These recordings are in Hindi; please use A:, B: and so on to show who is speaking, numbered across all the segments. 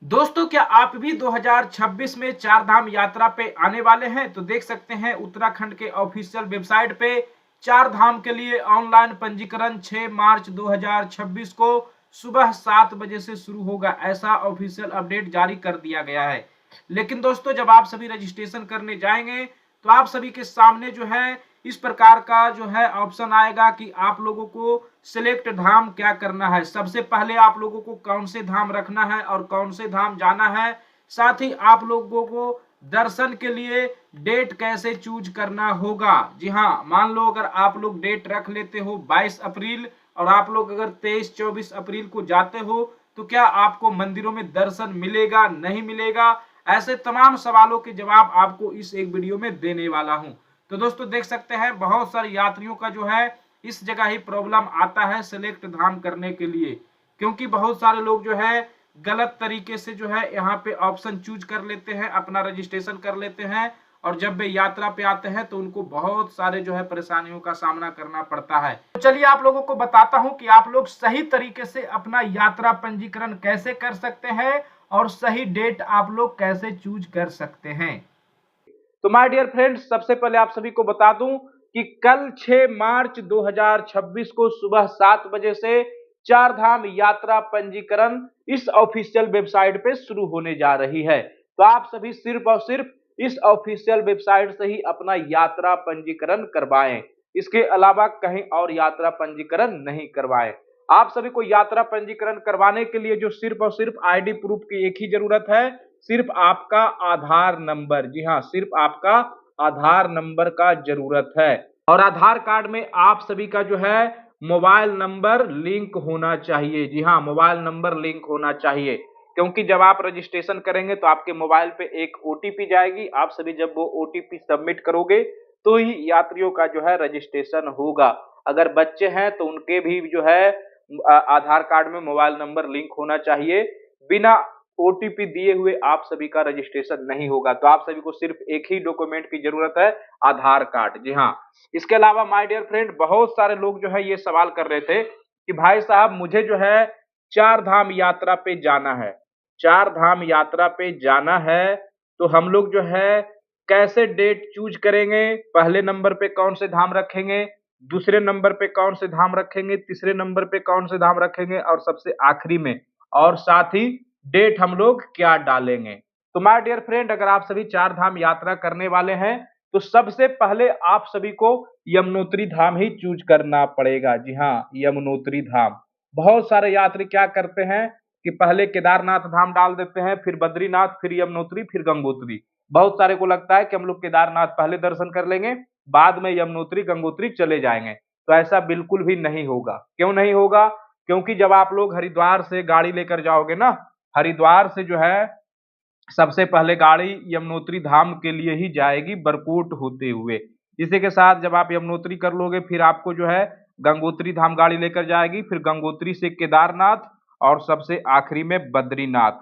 A: दोस्तों, क्या आप भी 2026 में चार धाम यात्रा पे आने वाले हैं? तो देख सकते हैं उत्तराखंड के ऑफिशियल वेबसाइट पे चार धाम के लिए ऑनलाइन पंजीकरण 6 मार्च 2026 को सुबह 7 बजे से शुरू होगा। ऐसा ऑफिशियल अपडेट जारी कर दिया गया है। लेकिन दोस्तों, जब आप सभी रजिस्ट्रेशन करने जाएंगे तो आप सभी के सामने जो है इस प्रकार का जो है ऑप्शन आएगा कि आप लोगों को सिलेक्ट धाम क्या करना है। सबसे पहले आप लोगों को कौन से धाम रखना है और कौन से धाम जाना है, साथ ही आप लोगों को दर्शन के लिए डेट कैसे चूज करना होगा। जी हाँ, मान लो अगर आप लोग डेट रख लेते हो 22 अप्रैल और आप लोग अगर 23-24 अप्रैल को जाते हो तो क्या आपको मंदिरों में दर्शन मिलेगा, नहीं मिलेगा? ऐसे तमाम सवालों के जवाब आपको इस एक वीडियो में देने वाला हूं। तो दोस्तों, देख सकते हैं बहुत सारे यात्रियों का जो है इस जगह ही प्रॉब्लम आता है सिलेक्ट धाम करने के लिए, क्योंकि बहुत सारे लोग जो है गलत तरीके से जो है यहाँ पे ऑप्शन चूज कर लेते हैं, अपना रजिस्ट्रेशन कर लेते हैं और जब वे यात्रा पे आते हैं तो उनको बहुत सारे जो है परेशानियों का सामना करना पड़ता है। तो चलिए आप लोगों को बताता हूं कि आप लोग सही तरीके से अपना यात्रा पंजीकरण कैसे कर सकते हैं और सही डेट आप लोग कैसे चूज कर सकते हैं। तो माय डियर फ्रेंड्स, सबसे पहले आप सभी को बता दूं कि कल 6 मार्च 2026 को सुबह 7 बजे से चार धाम यात्रा पंजीकरण इस ऑफिशियल वेबसाइट पे शुरू होने जा रही है। तो आप सभी सिर्फ और सिर्फ इस ऑफिशियल वेबसाइट से ही अपना यात्रा पंजीकरण करवाएं। इसके अलावा कहीं और यात्रा पंजीकरण नहीं करवाएं। आप सभी को यात्रा पंजीकरण करवाने के लिए जो सिर्फ और सिर्फ आईडी प्रूफ की एक ही जरूरत है, सिर्फ आपका आधार नंबर। जी हाँ, सिर्फ आपका आधार नंबर का जरूरत है और आधार कार्ड में आप सभी का जो है मोबाइल नंबर लिंक होना चाहिए। जी हाँ, मोबाइल नंबर लिंक होना चाहिए, क्योंकि जब आप रजिस्ट्रेशन करेंगे तो आपके मोबाइल पे एक ओटीपी जाएगी। आप सभी जब वो ओटीपी सबमिट करोगे तो ही यात्रियों का जो है रजिस्ट्रेशन होगा। अगर बच्चे हैं तो उनके भी जो है आधार कार्ड में मोबाइल नंबर लिंक होना चाहिए। बिना ओटीपी दिए हुए आप सभी का रजिस्ट्रेशन नहीं होगा। तो आप सभी को सिर्फ एक ही डॉक्यूमेंट की जरूरत है, आधार कार्ड। जी हाँ, इसके अलावा माय डियर फ्रेंड, बहुत सारे लोग जो है ये सवाल कर रहे थे कि भाई साहब मुझे जो है चार धाम यात्रा पे जाना है, चार धाम यात्रा पे जाना है, तो हम लोग जो है कैसे डेट चूज करेंगे? पहले नंबर पे कौन से धाम रखेंगे, दूसरे नंबर पे कौन से धाम रखेंगे, तीसरे नंबर पे कौन से धाम रखेंगे और सबसे आखिरी में, और साथ ही डेट हम लोग क्या डालेंगे? तो माय डियर फ्रेंड, अगर आप सभी चार धाम यात्रा करने वाले हैं तो सबसे पहले आप सभी को यमुनोत्री धाम ही चूज करना पड़ेगा। जी हाँ, यमुनोत्री धाम। बहुत सारे यात्री क्या करते हैं कि पहले केदारनाथ धाम डाल देते हैं, फिर बद्रीनाथ, फिर यमुनोत्री, फिर गंगोत्री। बहुत सारे को लगता है कि हम लोग केदारनाथ पहले दर्शन कर लेंगे, बाद में यमुनोत्री गंगोत्री चले जाएंगे। तो ऐसा बिल्कुल भी नहीं होगा। क्यों नहीं होगा? क्योंकि जब आप लोग हरिद्वार से गाड़ी लेकर जाओगे ना, हरिद्वार से जो है सबसे पहले गाड़ी यमुनोत्री धाम के लिए ही जाएगी, बरकोट होते हुए। इसी के साथ जब आप यमुनोत्री कर लोगे फिर आपको जो है गंगोत्री धाम गाड़ी लेकर जाएगी, फिर गंगोत्री से केदारनाथ और सबसे आखिरी में बद्रीनाथ।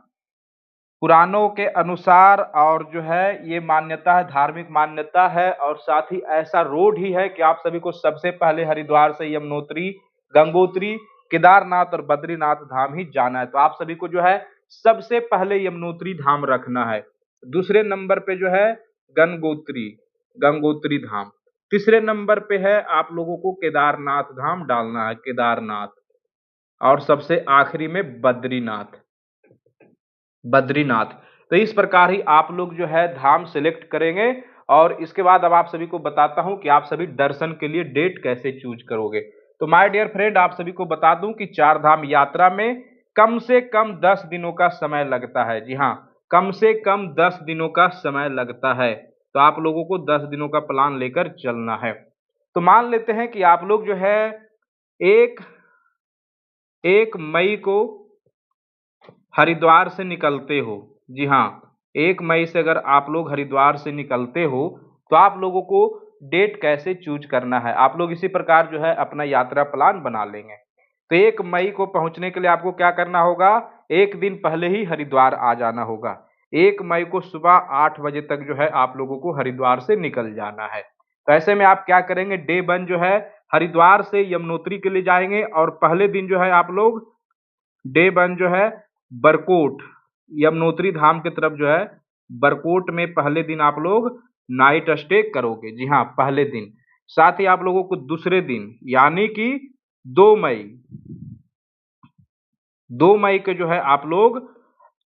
A: पुराणों के अनुसार और जो है ये मान्यता है, धार्मिक मान्यता है और साथ ही ऐसा रोड ही है कि आप सभी को सबसे पहले हरिद्वार से यमुनोत्री, गंगोत्री, केदारनाथ और बद्रीनाथ धाम ही जाना है। तो आप सभी को जो है सबसे पहले यमुनोत्री धाम रखना है, दूसरे नंबर पे जो है गंगोत्री, गंगोत्री धाम, तीसरे नंबर पे है आप लोगों को केदारनाथ धाम डालना है, केदारनाथ, और सबसे आखिरी में बद्रीनाथ, बद्रीनाथ। तो इस प्रकार ही आप लोग जो है धाम सिलेक्ट करेंगे। और इसके बाद अब आप सभी को बताता हूं कि आप सभी दर्शन के लिए डेट कैसे चूज करोगे। तो माय डियर फ्रेंड, आप सभी को बता दूं कि चार धाम यात्रा में कम से कम 10 दिनों का समय लगता है। जी हाँ, कम से कम 10 दिनों का समय लगता है। तो आप लोगों को 10 दिनों का प्लान लेकर चलना है। तो मान लेते हैं कि आप लोग जो है एक एक मई को हरिद्वार से निकलते हो। जी हाँ, 1 मई से अगर आप लोग हरिद्वार से निकलते हो तो आप लोगों को डेट कैसे चूज करना है, आप लोग इसी प्रकार जो है अपना यात्रा प्लान बना लेंगे। तो 1 मई को पहुंचने के लिए आपको क्या करना होगा? एक दिन पहले ही हरिद्वार आ जाना होगा। 1 मई को सुबह 8 बजे तक जो है आप लोगों को हरिद्वार से निकल जाना है। तो ऐसे में आप क्या करेंगे? डे 1 जो है हरिद्वार से यमुनोत्री के लिए जाएंगे और पहले दिन जो है आप लोग डे 1 जो है बरकोट, यमुनोत्री धाम की तरफ जो है बरकोट में पहले दिन आप लोग नाइट स्टे करोगे। जी हाँ, पहले दिन। साथ ही आप लोगों को दूसरे दिन यानी कि 2 मई 2 मई के जो है आप लोग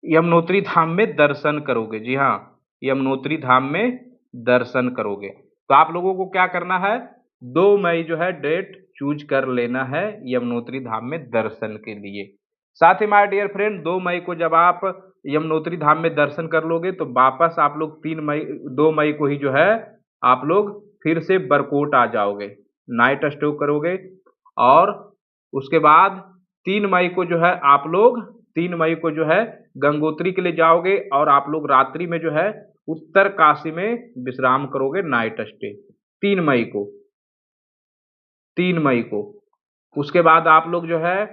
A: यमुनोत्री धाम में दर्शन करोगे। जी हाँ, यमुनोत्री धाम में दर्शन करोगे। तो आप लोगों को क्या करना है, 2 मई जो है डेट चूज कर लेना है यमुनोत्री धाम में दर्शन के लिए। साथ ही माय डियर फ्रेंड, 2 मई को जब आप यमुनोत्री धाम में दर्शन कर लोगे तो वापस आप लोग 2 मई को ही जो है आप लोग फिर से बरकोट आ जाओगे, नाइट स्टे करोगे। और उसके बाद 3 मई को जो है आप लोग 3 मई को जो है गंगोत्री के लिए जाओगे और आप लोग रात्रि में जो है उत्तर काशी में विश्राम करोगे, नाइट स्टे 3 मई को 3 मई को। उसके बाद आप लोग जो है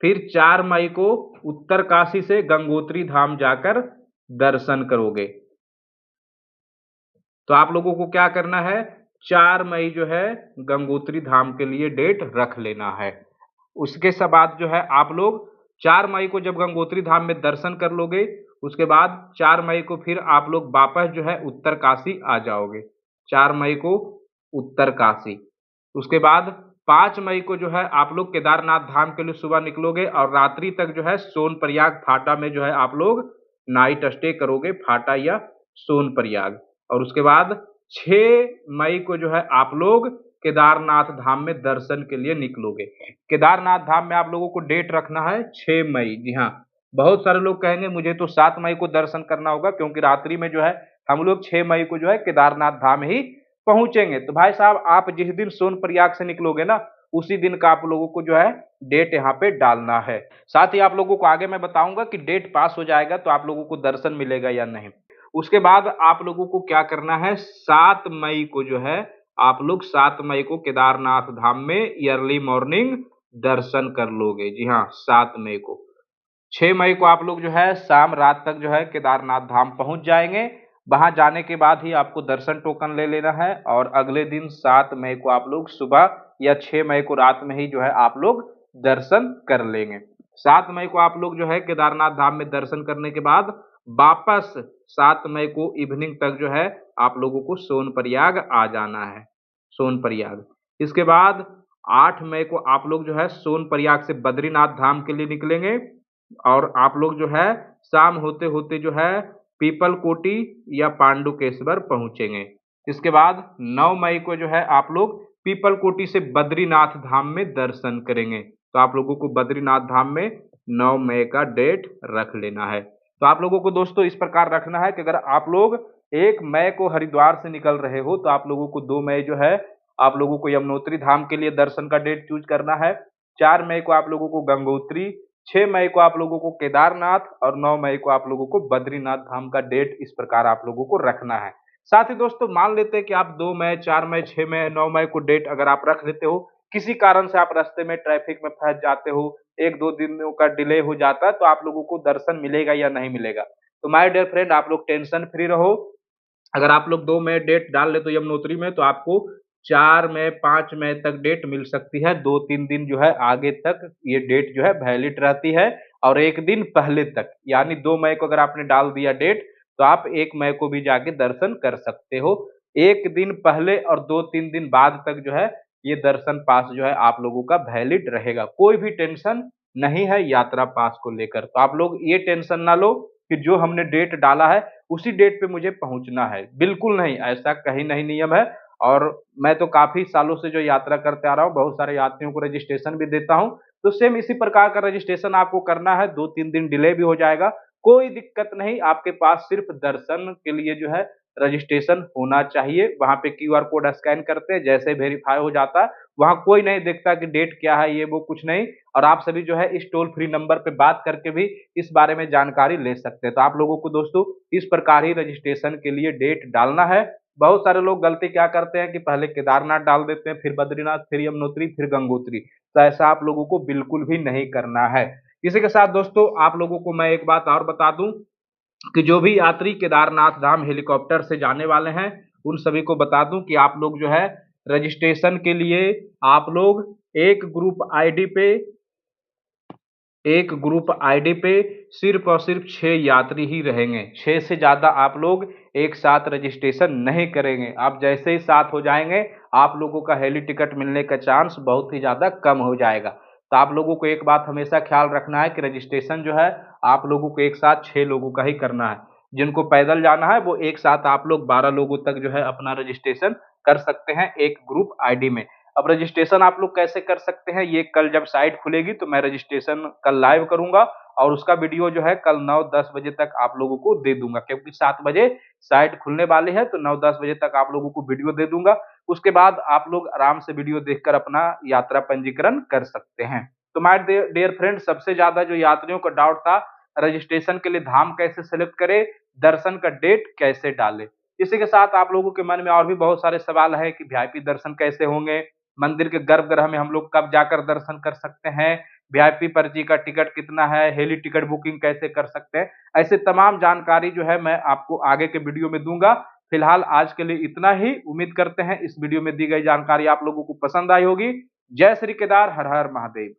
A: फिर 4 मई को उत्तर काशी से गंगोत्री धाम जाकर दर्शन करोगे। तो आप लोगों को क्या करना है, 4 मई जो है गंगोत्री धाम के लिए डेट रख लेना है। उसके बाद जो है आप लोग 4 मई को जब गंगोत्री धाम में दर्शन कर लोगे, उसके बाद 4 मई को फिर आप लोग वापस जो है उत्तर काशी आ जाओगे, 4 मई को उत्तर काशी। उसके बाद 5 मई को जो है आप लोग केदारनाथ धाम के लिए सुबह निकलोगे और रात्रि तक जो है सोनप्रयाग फाटा में जो है आप लोग नाइट स्टे करोगे, फाटा या सोनप्रयाग। और उसके बाद 6 मई को जो है आप लोग केदारनाथ धाम में दर्शन के लिए निकलोगे। केदारनाथ धाम में आप लोगों को डेट रखना है 6 मई। जी हाँ, बहुत सारे लोग कहेंगे मुझे तो 7 मई को दर्शन करना होगा, क्योंकि रात्रि में जो है हम लोग 6 मई को जो है केदारनाथ धाम ही पहुंचेंगे। तो भाई साहब, आप जिस दिन सोनप्रयाग से निकलोगे ना, उसी दिन का आप लोगों को जो है डेट यहाँ पे डालना है। साथ ही आप लोगों को आगे मैं बताऊंगा कि डेट पास हो जाएगा तो आप लोगों को दर्शन मिलेगा या नहीं। उसके बाद आप लोगों को क्या करना है, 7 मई को जो है आप लोग 7 मई को केदारनाथ धाम में अर्ली मॉर्निंग दर्शन कर लोगे। जी हाँ, 7 मई को। 6 मई को आप लोग जो है शाम रात तक जो है केदारनाथ धाम पहुंच जाएंगे। वहां जाने के बाद ही आपको दर्शन टोकन ले लेना है और अगले दिन 7 मई को आप लोग सुबह या 6 मई को रात में ही जो है आप लोग दर्शन कर लेंगे। 7 मई को आप लोग जो है केदारनाथ धाम में दर्शन करने के बाद वापस 7 मई को इवनिंग तक जो है आप लोगों को सोनप्रयाग आ जाना है, सोनप्रयाग। इसके बाद 8 मई को आप लोग जो है सोनप्रयाग से बद्रीनाथ धाम के लिए निकलेंगे और आप लोग जो है शाम होते होते जो है पीपल कोटी या पांडुकेश्वर पहुंचेंगे। इसके बाद 9 मई को जो है आप लोग पीपल कोटी से बद्रीनाथ धाम में दर्शन करेंगे। तो आप लोगों को बद्रीनाथ धाम में 9 मई का डेट रख लेना है। तो आप लोगों को दोस्तों इस प्रकार रखना है कि अगर आप लोग 1 मई को हरिद्वार से निकल रहे हो तो आप लोगों को 2 मई जो है आप लोगों को यमुनोत्री धाम के लिए दर्शन का डेट चूज करना है। 4 मई को आप लोगों को गंगोत्री, 6 मई को आप लोगों को केदारनाथ और 9 मई को आप लोगों को बद्रीनाथ धाम का डेट इस प्रकार आप लोगों को रखना है। साथ ही दोस्तों मान लेते हैं कि आप 2 मई, 4 मई, 6 मई, 9 मई को डेट अगर आप रख लेते हो, किसी कारण से आप रास्ते में ट्रैफिक में फंस जाते हो, 1-2 दिनों का डिले हो जाता है, तो आप लोगों को दर्शन मिलेगा या नहीं मिलेगा। तो माय डियर फ्रेंड, आप लोग टेंशन फ्री रहो। अगर आप लोग 2 मई डेट डाल ले तो यमुनोत्री में, तो आपको 4 मई, 5 मई तक डेट मिल सकती है। 2-3 दिन जो है आगे तक ये डेट जो है वैलिड रहती है और 1 दिन पहले तक, यानी 2 मई को अगर आपने डाल दिया डेट तो आप 1 मई को भी जाके दर्शन कर सकते हो। 1 दिन पहले और 2-3 दिन बाद तक जो है ये दर्शन पास जो है आप लोगों का वैलिड रहेगा। कोई भी टेंशन नहीं है यात्रा पास को लेकर। तो आप लोग ये टेंशन ना लो कि जो हमने डेट डाला है उसी डेट पे मुझे पहुंचना है, बिल्कुल नहीं, ऐसा कहीं नहीं नियम है। और मैं तो काफी सालों से जो यात्रा करते आ रहा हूँ, बहुत सारे यात्रियों को रजिस्ट्रेशन भी देता हूँ, तो सेम इसी प्रकार का रजिस्ट्रेशन आपको करना है। 2-3 दिन डिले भी हो जाएगा, कोई दिक्कत नहीं। आपके पास सिर्फ दर्शन के लिए जो है रजिस्ट्रेशन होना चाहिए। वहां पे क्यूआर कोड स्कैन करते हैं, जैसे वेरीफाई हो जाता है, वहां कोई नहीं देखता कि डेट क्या है, ये वो कुछ नहीं। और आप सभी जो है इस टोल फ्री नंबर पे बात करके भी इस बारे में जानकारी ले सकते हैं। तो आप लोगों को दोस्तों इस प्रकार ही रजिस्ट्रेशन के लिए डेट डालना है। बहुत सारे लोग गलती क्या करते हैं कि पहले केदारनाथ डाल देते हैं, फिर बद्रीनाथ, फिर यमुनोत्री, फिर गंगोत्री। तो ऐसा आप लोगों को बिल्कुल भी नहीं करना है। इसी के साथ दोस्तों आप लोगों को मैं एक बात और बता दूं कि जो भी यात्री केदारनाथ धाम हेलीकॉप्टर से जाने वाले हैं, उन सभी को बता दूं कि आप लोग जो है रजिस्ट्रेशन के लिए आप लोग एक ग्रुप आईडी पे एक ग्रुप आईडी पे सिर्फ और सिर्फ 6 यात्री ही रहेंगे। 6 से ज़्यादा आप लोग एक साथ रजिस्ट्रेशन नहीं करेंगे। आप जैसे ही साथ हो जाएंगे, आप लोगों का हेली टिकट मिलने का चांस बहुत ही ज़्यादा कम हो जाएगा। तो आप लोगों को एक बात हमेशा ख्याल रखना है कि रजिस्ट्रेशन जो है आप लोगों को एक साथ 6 लोगों का ही करना है। जिनको पैदल जाना है वो एक साथ आप लोग 12 लोगों तक जो है अपना रजिस्ट्रेशन कर सकते हैं एक ग्रुप आईडी में। अब रजिस्ट्रेशन आप लोग कैसे कर सकते हैं, ये कल जब साइट खुलेगी तो मैं रजिस्ट्रेशन कल लाइव करूंगा और उसका वीडियो जो है कल 9-10 बजे तक आप लोगों को दे दूंगा, क्योंकि 7 बजे साइट खुलने वाली है तो 9-10 बजे तक आप लोगों को वीडियो दे दूंगा। उसके बाद आप लोग आराम से वीडियो देखकर अपना यात्रा पंजीकरण कर सकते हैं। तो माय डियर फ्रेंड, सबसे ज्यादा जो यात्रियों का डाउट था रजिस्ट्रेशन के लिए धाम कैसे सेलेक्ट करें, दर्शन का डेट कैसे डालें, इसी के साथ आप लोगों के मन में और भी बहुत सारे सवाल है कि वीआईपी दर्शन कैसे होंगे, मंदिर के गर्भगृह में हम लोग कब जाकर दर्शन कर सकते हैं, वीआईपी पर्ची का टिकट कितना है, हेली टिकट बुकिंग कैसे कर सकते हैं, ऐसे तमाम जानकारी जो है मैं आपको आगे के वीडियो में दूंगा। फिलहाल आज के लिए इतना ही। उम्मीद करते हैं इस वीडियो में दी गई जानकारी आप लोगों को पसंद आई होगी। जय श्री केदार, हर हर महादेव।